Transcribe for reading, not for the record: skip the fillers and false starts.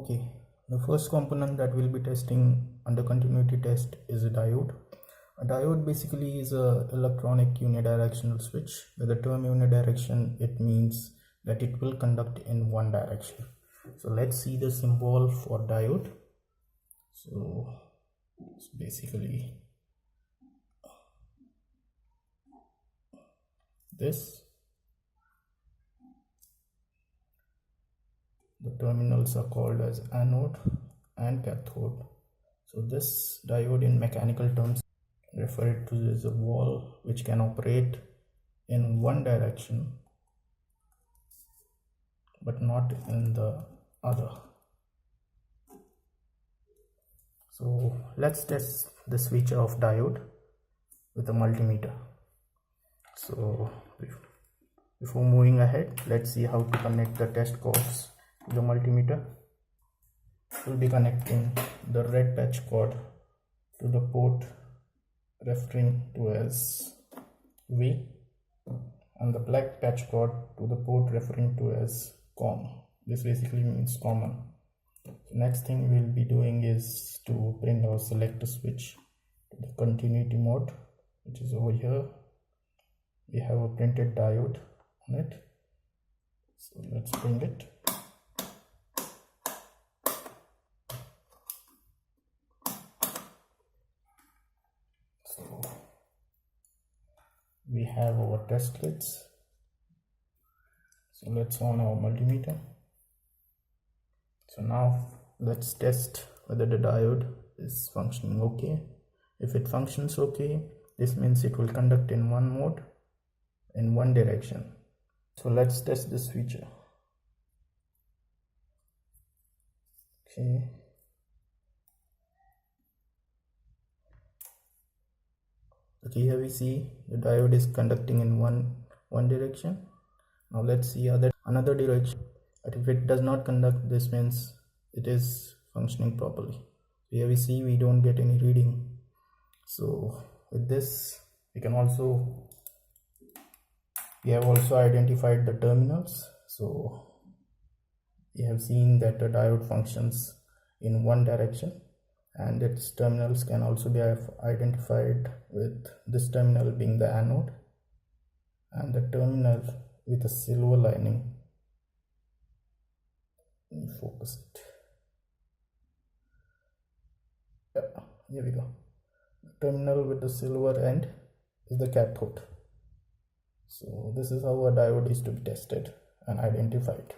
Okay, the first component that we'll be testing under continuity test is a diode. A diode basically is a electronic unidirectional switch. With the term unidirection, it means that it will conduct in one direction. So let's see the symbol for diode. So it's basically this. The terminals are called as anode and cathode. So this diode in mechanical terms referred to as a wall which can operate in one direction but not in the other. So let's test the switcher of diode with a multimeter. So before moving ahead, let's see how to connect the test cords to the multimeter. We'll be connecting the red patch cord to the port referring to as V and the black patch cord to the port referring to as COM. This basically means common. So next thing we'll be doing is to bring our selector switch to the continuity mode, which is over here. We have a printed diode on it, so let's bring it. So we have our test lights. So let's on our multimeter. So now let's test whether the diode is functioning okay. If it functions okay, this means it will conduct in one mode in one direction. So let's test this feature. Okay. Okay, here we see the diode is conducting in one direction. Now let's see another direction. But if it does not conduct, this means it is functioning properly. Here we see we don't get any reading. So with this, we have also identified the terminals. So we have seen that the diode functions in one direction, and its terminals can also be identified with this terminal being the anode and the terminal with a silver lining. Let me focus it. Yeah, here we go. The terminal with the silver end is the cathode. So this is how a diode is to be tested and identified.